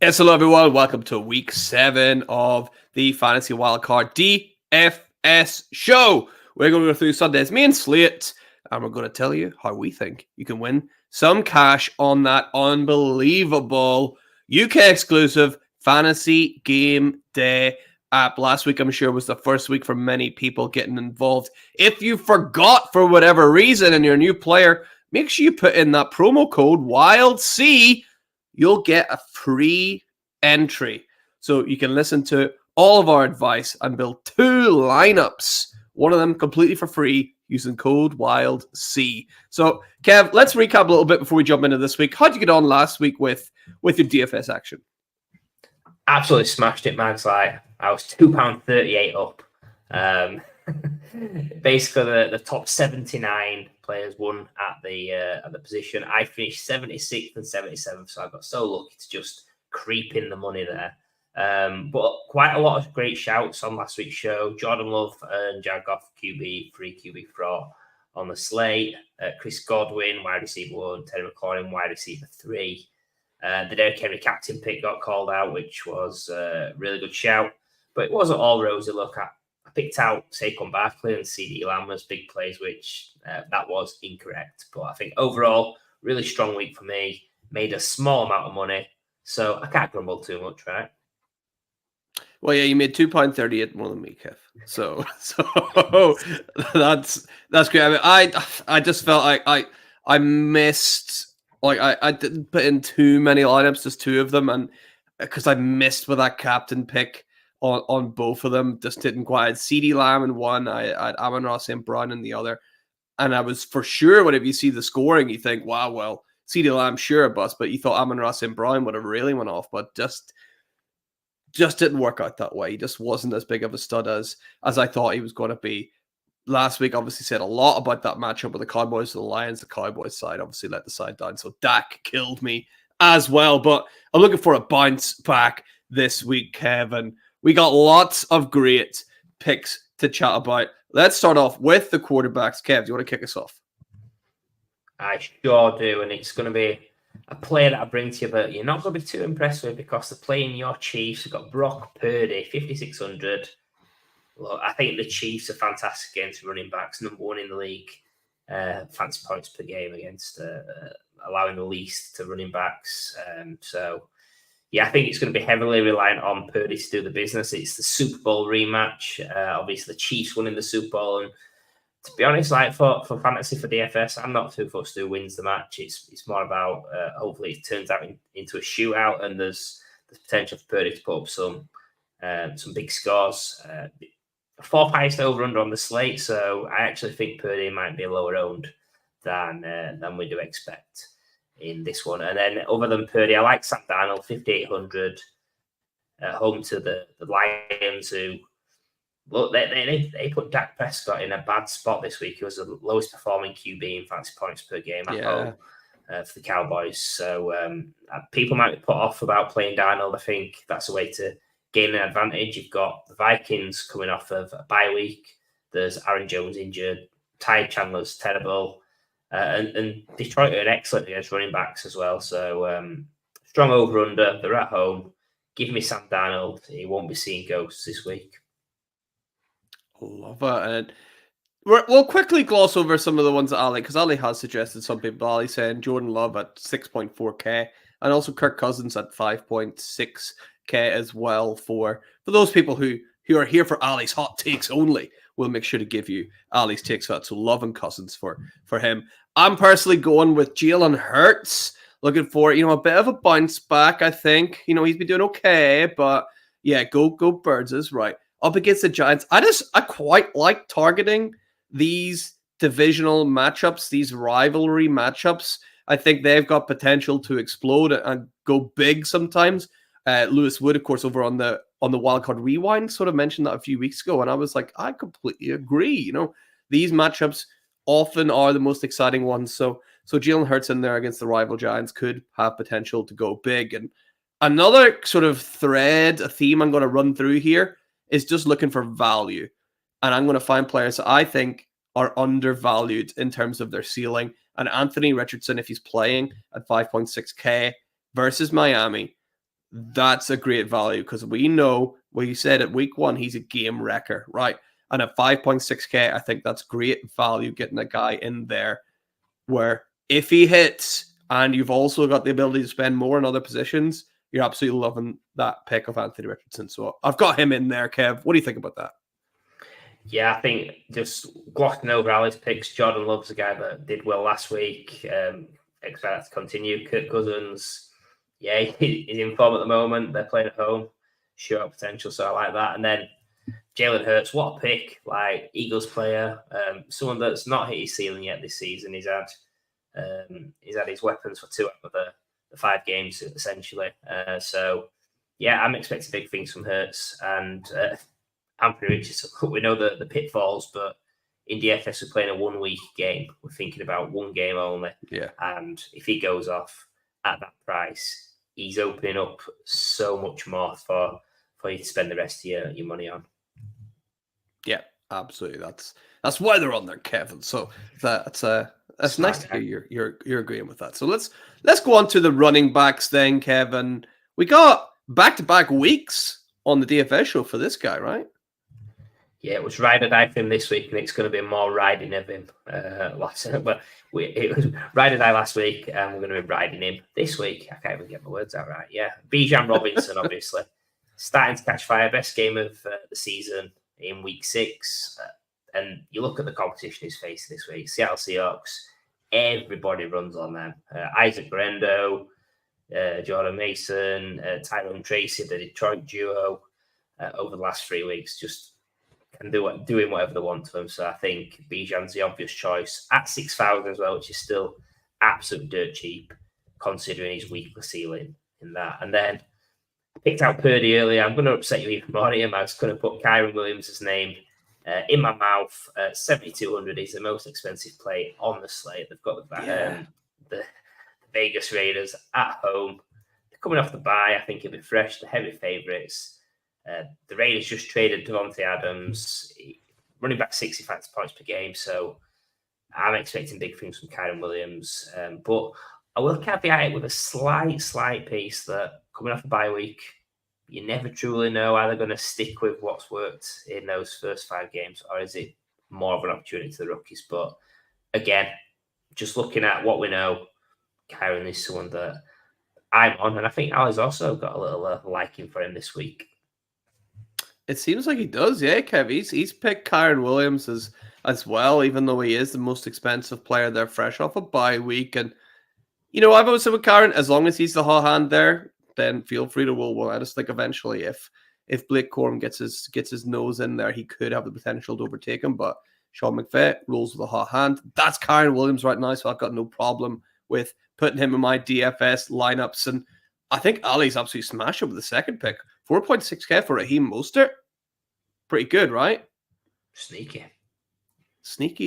Yes, hello everyone. Welcome to week 7 of the Fantasy Wildcard DFS show. We're going to go through Sunday's main slate, and we're going to tell you how we think you can win some cash on that unbelievable UK exclusive Fantasy Game Day app. Last week, I'm sure, was the first week for many people getting involved. If you forgot for whatever reason and you're a new player, make sure you put in that promo code WILDC. You'll get a free entry. So you can listen to all of our advice and build 2 lineups. One of them completely for free using code WILDC. So, Kev, let's recap a little bit before we jump into this week. How'd you get on last week with your DFS action? Absolutely smashed it, Mags. I was £2.38 up. Basically, the top 79 players won at the position. I finished 76th and 77th, so I got so lucky to just creep in the money there. But quite a lot of great shouts on last week's show. Jordan Love and Jared Goff, free QB fraud on the slate. Chris Godwin, wide receiver 1. Terry McLaurin, wide receiver 3. The Derrick Henry captain pick got called out, which was a really good shout. But it wasn't all rosy look at. I picked out Saquon Barkley and CD Lamb as big plays, which that was incorrect. But I think overall, really strong week for me. Made a small amount of money, so I can't grumble too much, right? Well, yeah, you made £2.38 more than me, Kev. So that's great. I mean, I just felt like I missed, like I didn't put in too many lineups, just 2 of them, and because I missed with that captain pick. On both of them, just didn't quite. I had CeeDee Lamb in one, I had Amon-Ra St. Brown in the other, and I was for sure, whenever you see the scoring, you think, wow, well, CeeDee Lamb, sure a bust, but you thought Amon-Ra St. Brown would have really went off, but just didn't work out that way. He just wasn't as big of a stud as I thought he was going to be. Last week, obviously, said a lot about that matchup with the Cowboys and the Lions. The Cowboys side obviously let the side down, so Dak killed me as well, but I'm looking for a bounce back this week, Kevin. We got lots of great picks to chat about. Let's start off with the quarterbacks. Kev, do you want to kick us off? I sure do, and it's going to be a player that I bring to you, but you're not going to be too impressed with because they're playing your Chiefs. You've got Brock Purdy, 5,600. Look, I think the Chiefs are fantastic against running backs, number 1 in the league. Fantasy points per game against allowing the least to running backs. Yeah, I think it's going to be heavily reliant on Purdy to do the business. It's the Super Bowl rematch. Obviously, the Chiefs winning the Super Bowl. And to be honest, like for fantasy, for DFS, I'm not too fussed who wins the match. It's more about hopefully it turns out into a shootout and there's potential for Purdy to put up some big scores. 4th highest over-under on the slate. So I actually think Purdy might be lower owned than we do expect in this one. And then other than Purdy, I like Sam Darnold, 5,800, home to the Lions, who, look, they put Dak Prescott in a bad spot this week. He was the lowest performing QB in fantasy points per game at home for the Cowboys. So people might be put off about playing Darnold. I think that's a way to gain an advantage. You've got the Vikings coming off of a bye week. There's Aaron Jones injured. Ty Chandler's terrible. And Detroit are excellent against running backs as well. So strong over-under. They're at home. Give me Sam Darnold. He won't be seeing ghosts this week. Love it. And we'll quickly gloss over some of the ones that Ali, because Ali has suggested some people. Ali saying Jordan Love at 6.4K and also Kirk Cousins at 5.6K as well for those people who are here for Ali's hot takes only. We'll make sure to give you Ali's takes for that. So Love and Cousins for him. I'm personally going with Jalen Hurts. Looking for, a bit of a bounce back, I think. He's been doing okay, but yeah, go Birds is right. Up against the Giants. I quite like targeting these divisional matchups, these rivalry matchups. I think they've got potential to explode and go big sometimes. Lewis Wood, of course, over on the Wildcard Rewind, sort of mentioned that a few weeks ago, and I was like, I completely agree. These matchups often are the most exciting ones. So Jalen Hurts in there against the rival Giants could have potential to go big. And another sort of thread, a theme I'm going to run through here is just looking for value. And I'm going to find players that I think are undervalued in terms of their ceiling. And Anthony Richardson, if he's playing at 5.6K versus Miami, that's a great value because we know, well, you said at week 1, he's a game wrecker, right? And at 5.6k, I think that's great value getting a guy in there where if he hits and you've also got the ability to spend more in other positions, you're absolutely loving that pick of Anthony Richardson. So I've got him in there, Kev. What do you think about that? Yeah, I think just glossing over Ali's picks, Jordan Love's a guy that did well last week. Expect that to continue. Kirk Cousins, yeah, he's in form at the moment. They're playing at home. Sure potential, so I like that. And then Jalen Hurts, what a pick. Like, Eagles player, someone that's not hit his ceiling yet this season. He's had his weapons for 2 out of the 5 games, essentially. So, yeah, I'm expecting big things from Hurts. And Anthony Richardson, we know the pitfalls, but in DFS, we're playing a 1-week game. We're thinking about 1 game only. Yeah. And if he goes off at that price, he's opening up so much more for you to spend the rest of your money on. Yeah, absolutely. That's why they're on there, Kevin. So that's nice to hear you're agreeing with that. So let's go on to the running backs then, Kevin. We got back-to-back weeks on the DFS show for this guy, right? Yeah, it was ride or die for him this week, and it's going to be more riding of him. It was ride or die last week, and we're going to be riding him this week. I can't even get my words out right. Yeah, Bijan Robinson, obviously, starting to catch fire. Best game of the season in week 6. And you look at the competition he's facing this week. Seattle Seahawks, everybody runs on them. Isaac Brendo, Jordan Mason, Tyrone Tracy, the Detroit duo, over the last 3 weeks, just can doing whatever they want to him. So I think Bijan's the obvious choice at 6,000 as well, which is still absolute dirt cheap considering his weekly ceiling in that. And then I picked out Purdy earlier. I'm going to upset you even more, Ian. I was going to put Kyron Williams' name in my mouth. 7,200 is the most expensive play on the slate. They've got the Vegas Raiders at home. They're coming off the bye. I think he'll be fresh. The heavy favourites. The Raiders just traded Devontae Adams, running back 65 points per game. So I'm expecting big things from Kyron Williams. But I will caveat it with a slight piece that coming off the bye week, you never truly know are they going to stick with what's worked in those first 5 games, or is it more of an opportunity to the rookies? But again, just looking at what we know, Kyron is someone that I'm on, and I think Ali's also got a little liking for him this week. It seems like he does, yeah, Kev. He's picked Kyron Williams as well, even though he is the most expensive player there, fresh off a bye week. And, you know, I've always said with Kyron, as long as he's the hot hand there, then feel free to roll. I just think eventually if Blake Corum gets his nose in there, he could have the potential to overtake him. But Sean McVay rolls with a hot hand. That's Kyron Williams right now, so I've got no problem with putting him in my DFS lineups. And I think Ali's absolutely smashed it with the second pick. 4.6k for Raheem Mostert. Pretty good, right? Sneaky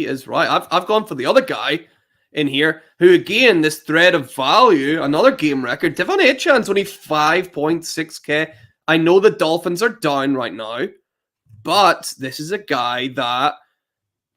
is right. I've gone for the other guy in here, who again, this thread of value, another game record. Devon Achan's only 5.6k. I know the Dolphins are down right now, but this is a guy that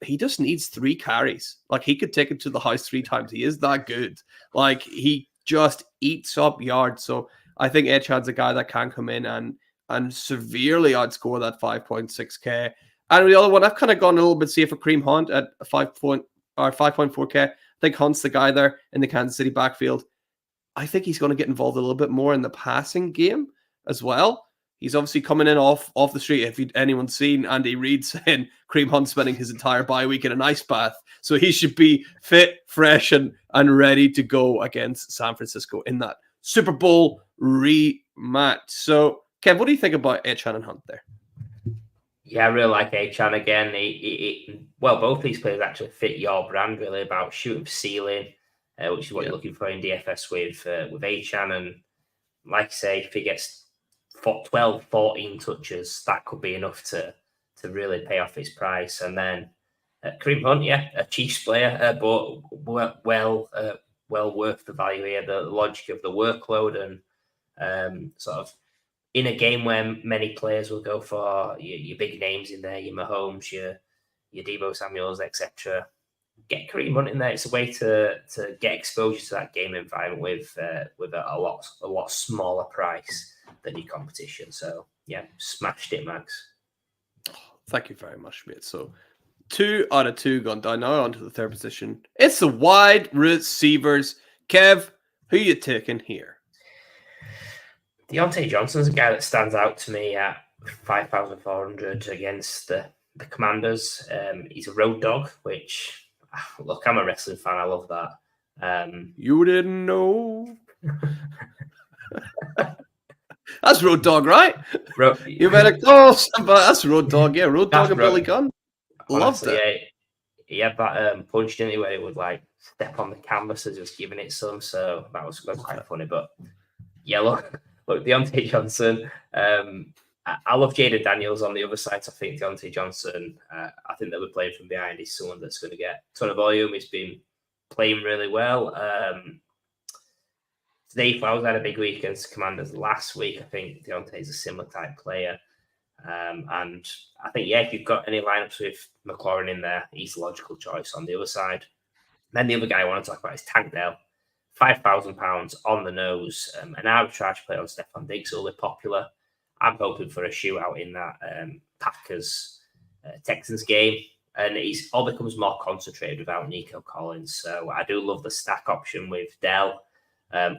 he just needs 3 carries. Like, he could take it to the house 3 times. He is that good. Like, he just eats up yards. So I think Achan's a guy that can come in and severely outscore that 5.6k. And the other one, I've kind of gone a little bit safer, Kareem Hunt at 5.4k. I think Hunt's the guy there in the Kansas City backfield. I think he's going to get involved a little bit more in the passing game as well. He's obviously coming in off the street. If anyone's seen Andy Reid saying Kareem Hunt spending his entire bye week in an ice bath, so he should be fit, fresh, and ready to go against San Francisco in that Super Bowl rematch. So, Kev, what do you think about Achan and Hunt there? Yeah, I really like Achan again. Well, both these players actually fit your brand, really, about shooting for ceiling, which is what you're looking for in DFS with Achan. And like I say, if he gets 12, 14 touches, that could be enough to really pay off his price. And then Kareem Hunt, a Chiefs player, but well worth the value here. The logic of the workload and sort of in a game where many players will go for your big names in there, your Mahomes, your Deebo Samuels, etc. Get Kareem Hunt in there. It's a way to get exposure to that game environment with a lot smaller price. the new competition. So yeah, smashed it, Max. Thank you very much, mate. So 2 out of 2 gone down. Now on to the third position. It's the wide receivers. Kev, who you taking here? Deontay Johnson's a guy that stands out to me at 5,400 against the Commanders. He's a road dog, which, look, I'm a wrestling fan. I love that. You didn't know. That's Road Dog, right? You better close, but that's Road Dog. Yeah, Road Dog and Billy Gunn. Loved it. Yeah, he had that punch, didn't he, where he would like step on the canvas as just giving it some. So that was quite funny. But yeah, look, Deontay Johnson. I love Jaden Daniels on the other side. So I think Deontay Johnson, I think that we're playing from behind. He's someone that's going to get a ton of volume. He's been playing really well. Today, Flowers had a big week against Commanders last week. I think Deontay is a similar type player. And I think, if you've got any lineups with McLaurin in there, he's a logical choice on the other side. Then the other guy I want to talk about is Tank Dell. £5,000 on the nose. An arbitrage play on Stephon Diggs will be popular. I'm hoping for a shootout in that Packers-Texans game. And he's all becomes more concentrated without Nico Collins. So I do love the stack option with Dell.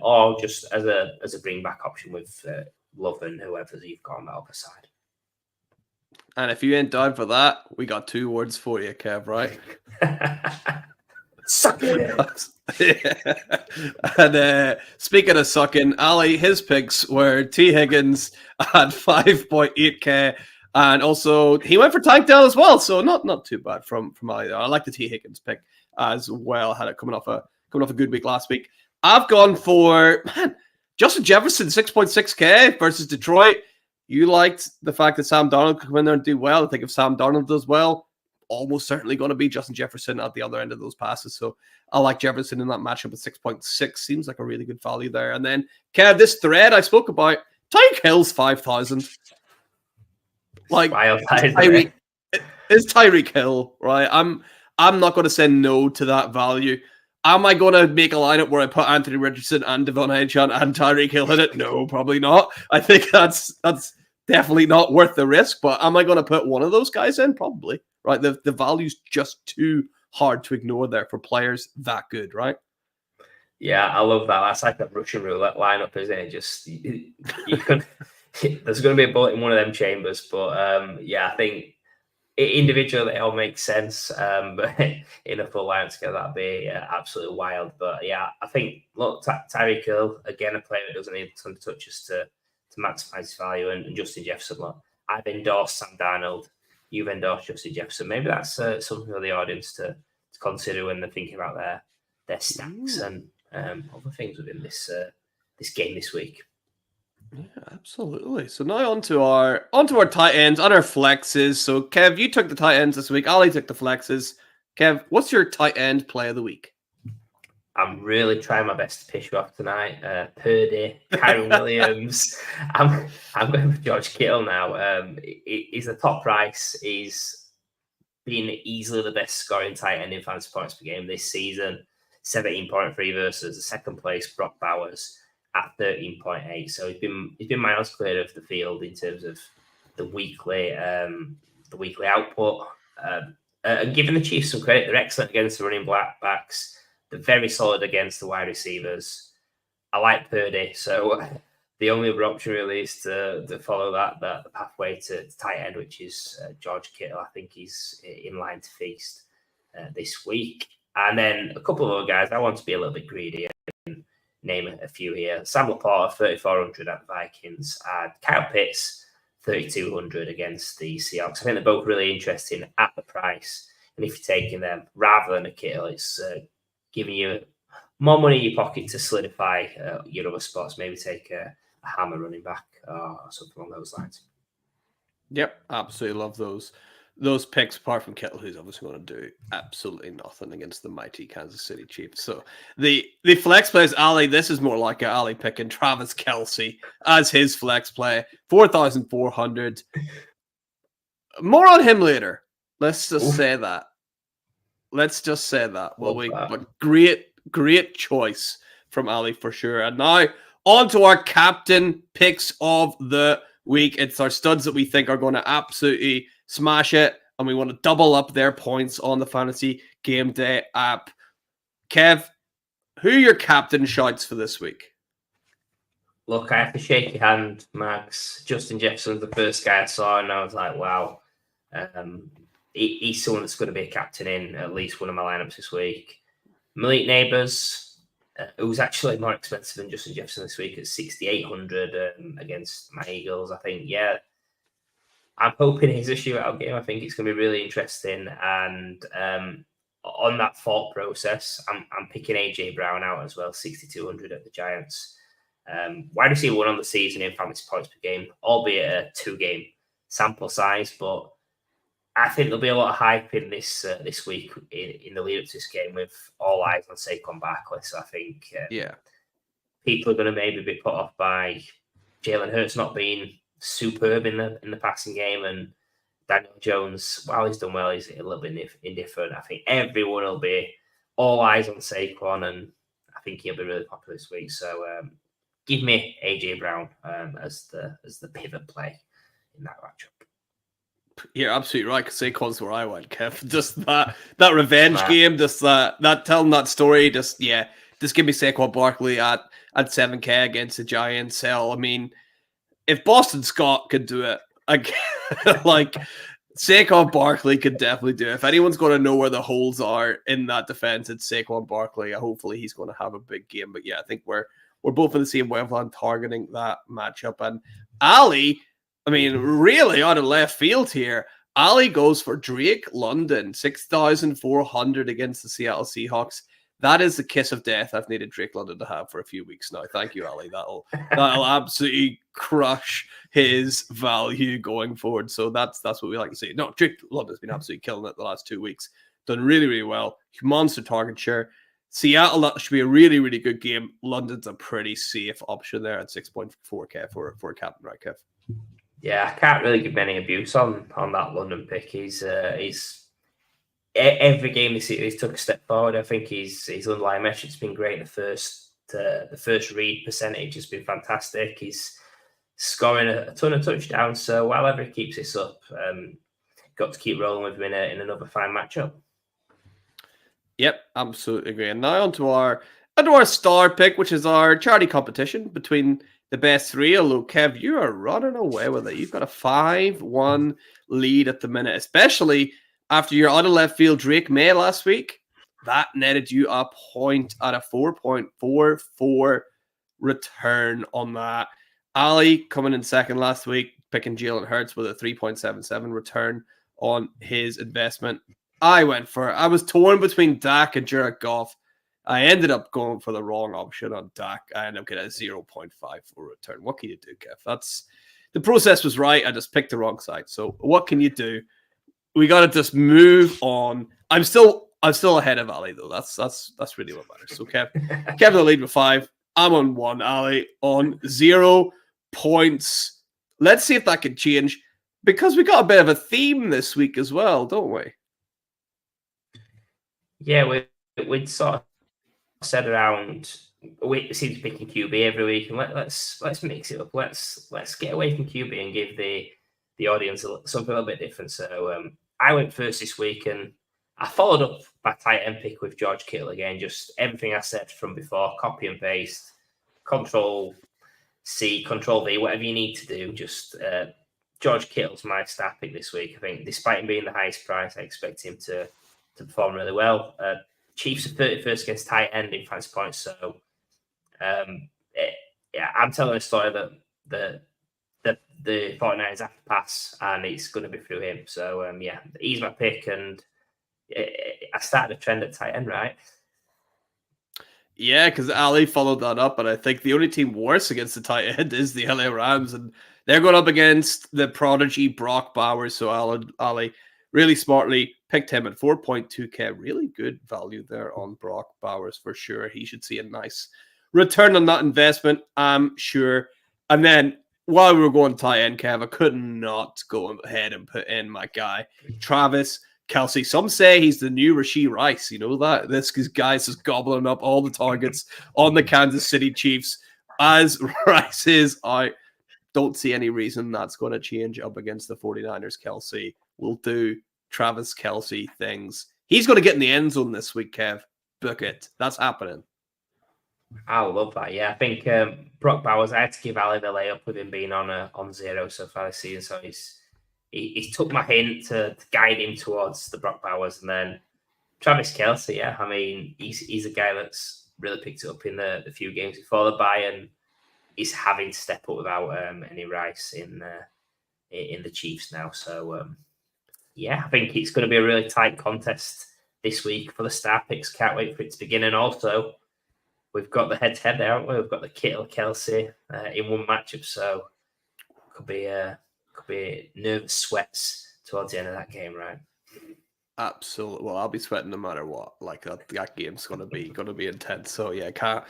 Or just as a bring back option with Love and whoever you've got on the other side. And if you ain't down for that, we got 2 words for you, Kev, right? Suck it. And speaking of sucking, Ali, his picks were T. Higgins at 5.8k, and also he went for Tank Dell as well, so not too bad from Ali. I like the T. Higgins pick as well. Had it coming off a good week last week. I've gone for Justin Jefferson 6.6k versus Detroit. You liked the fact that Sam Darnold could come in there and do well. I think if Sam Darnold does well, almost certainly going to be Justin Jefferson at the other end of those passes. So I like Jefferson in that matchup at 6.6. Seems like a really good value there. And then, Kev, this thread I spoke about, Tyreek Hill's 5,000. Like, it's Tyreek Hill, right? I'm not going to say no to that value. Am I going to make a lineup where I put Anthony Richardson and Devon Achane and Tyreek Hill in it? No, probably not. I think that's definitely not worth the risk. But am I going to put one of those guys in? Probably. Right? The value's just too hard to ignore there for players that good, right? Yeah, I love that. That's like a Russian roulette lineup, isn't it? Just you could. There's going to be a bullet in one of them chambers, but I think individually it all makes sense. But in a full lineup together, that'd be absolutely wild. But yeah, I think look, Tyreek Hill again, a player that doesn't need a ton of touches to maximize his value, and Justin Jefferson. Look, I've endorsed Sam Darnold. You've endorsed Justin Jefferson. Maybe that's something for the audience to consider when they're thinking about their stacks and other things within this game this week. Yeah, absolutely. So now onto our tight ends and our flexes. So Kev, you took the tight ends this week. Ali took the flexes. Kev, what's your tight end play of the week? I'm really trying my best to piss you off tonight. Purdy, Kyron Williams. I'm going for George Kittle now. He's the top price. He's been easily the best scoring tight end in fantasy points per game this season. 17.3 versus the second place Brock Bowers at 13.8. So he's been miles clear of the field in terms of the weekly output. And giving the Chiefs some credit, they're excellent against the running backs. They're very solid against the wide receivers. I like Purdy, so the only other option really is to follow the pathway to tight end, which is George Kittle. I think he's in line to feast this week. And then a couple of other guys. I want to be a little bit greedy and name a few here. Sam Laporta, 3,400 at the Vikings, and Kyle Pitts, 3,200 against the Seahawks. I think they're both really interesting at the price. And if you're taking them rather than a Kittle, it's giving you more money in your pocket to solidify your other spots. Maybe take a hammer running back or something along those lines. Yep, absolutely love those picks, apart from Kittle, who's obviously going to do absolutely nothing against the mighty Kansas City Chiefs. So the flex plays, Ali, this is more like Ali picking Travis Kelce as his flex play, 4,400. More on him later. Let's just say that. But great choice from Ali for sure. And now on to our captain picks of the week. It's our studs that we think are going to absolutely smash it, and we want to double up their points on the Fantasy Game Day app. Kev, who are your captain shouts for this week? Look, I have to shake your hand, Max. Justin Jefferson's the first guy I saw, and I was like, wow. He's someone that's going to be a captain in at least one of my lineups this week. Malik Neighbours, who's actually more expensive than Justin Jefferson this week at 6,800 against my Eagles. I think, yeah, I'm hoping it's a shootout game. I think it's going to be really interesting. And on that thought process, I'm picking AJ Brown out as well, 6,200 at the Giants. Wide receiver 1 on the season in fantasy points per game, albeit a 2-game sample size, but I think there'll be a lot of hype in this week in the lead up to this game with all eyes on Saquon Barkley. So I think people are going to maybe be put off by Jalen Hurts not being superb in the passing game, and Daniel Jones, while he's done well, he's a little bit indifferent. I think everyone will be all eyes on Saquon, and I think he'll be really popular this week. So give me AJ Brown as the pivot play in that matchup. You're absolutely right, because Saquon's where I went, Kev. Just that revenge game, just that telling that story, just give me Saquon Barkley at 7K against the Giants. Hell, I mean, if Boston Scott could do it, like Saquon Barkley could definitely do it. If anyone's going to know where the holes are in that defense, it's Saquon Barkley. Hopefully he's going to have a big game. But yeah, I think we're both in the same wavelength targeting that matchup. And Ali, I mean, really out of left field here, Ali goes for Drake London, 6,400 against the Seattle Seahawks. That is the kiss of death I've needed Drake London to have for a few weeks now. Thank you, Ali. That'll absolutely crush his value going forward. So that's what we like to see. No, Drake London's been absolutely killing it the last 2 weeks. Done really, really well. Monster target share. Seattle, that should be a really, really good game. London's a pretty safe option there at 6.4K for a captain, right, Kev? Yeah, I can't really give any abuse on that London pick. He's every game this year he's took a step forward. I think his underlying metrics been great. The first read percentage has been fantastic. He's scoring a ton of touchdowns. So while he keeps this up, got to keep rolling with him in another fine matchup. Yep, absolutely agree. And now onto our star pick, which is our charity competition between the best three. Although, Kev, you are running away with it. You've got a 5-1 lead at the minute, especially after your out of left field Drake May last week. That netted you a point at a 4.44 return on that. Ali coming in second last week, picking Jalen Hurts with a 3.77 return on his investment. I was torn between Dak and Jared Goff. I ended up going for the wrong option on Dak. I ended up getting a 0.54 return. What can you do, Kev? The process was right. I just picked the wrong side. So what can you do? We got to just move on. I'm still ahead of Ali though. That's really what matters. So Kev the lead with 5. I'm on 1. Ali on 0 points. Let's see if that can change, because we got a bit of a theme this week as well, don't we? Yeah, we'd sort of said around. We seem to be picking QB every week, and let's mix it up. Let's get away from QB and give the audience something a little bit different. So I went first this week, and I followed up my tight end pick with George Kittle again. Just everything I said from before, copy and paste, Control C, Control V, whatever you need to do. Just George Kittle's my star pick this week. I think despite him being the highest price, I expect him to perform really well. Chiefs are 31st against tight end in fantasy points. So I'm telling a story that the 49ers have to pass, and it's going to be through him. So he's my pick, and I started a trend at tight end, right? Yeah, because Ali followed that up, and I think the only team worse against the tight end is the LA Rams, and they're going up against the prodigy Brock Bowers. So Ali really smartly picked him at 4.2K. Really good value there on Brock Bowers for sure. He should see a nice return on that investment, I'm sure. And then while we were going tight end, Kev, I could not go ahead and put in my guy, Travis Kelce. Some say he's the new Rashee Rice. You know that? This guy's just gobbling up all the targets on the Kansas City Chiefs. as Rice is out. Don't see any reason that's going to change up against the 49ers. Kelsey will do Travis Kelsey things. He's going to get in the end zone this week, Kev. Book it. That's happening. I love that. Yeah, I think Brock Bowers, I had to give Ali the layup with him being on 0 so far this season. So he's took my hint to guide him towards the Brock Bowers. And then Travis Kelsey, yeah, I mean, he's a guy that's really picked it up in the few games before the bye, and he's having to step up without any Rice in the Chiefs now. So, yeah, I think it's going to be a really tight contest this week for the Star Picks. Can't wait for it to begin. And also, we've got the head-to-head there, haven't we? We've got the Kittle-Kelsey in one matchup, so could be nervous sweats towards the end of that game, right? Absolutely. Well, I'll be sweating no matter what. Like that game's gonna be intense. So yeah, can't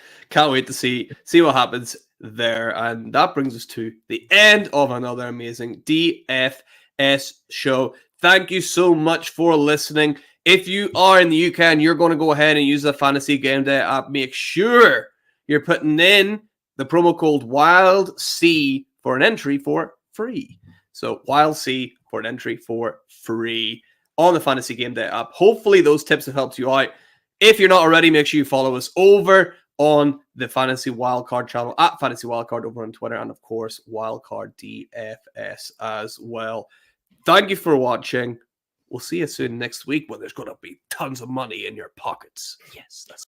wait to see what happens there. And that brings us to the end of another amazing DFS show. Thank you so much for listening. If you are in the UK and you're going to go ahead and use the Fantasy Game Day app, make sure you're putting in the promo code WILDC for an entry for free. So WILDC for an entry for free on the Fantasy Game Day app. Hopefully those tips have helped you out. If you're not already, make sure you follow us over on the Fantasy Wildcard channel at Fantasy Wildcard over on Twitter, and of course Wildcard DFS as well. Thank you for watching. We'll see you soon next week when there's going to be tons of money in your pockets. Yes, that's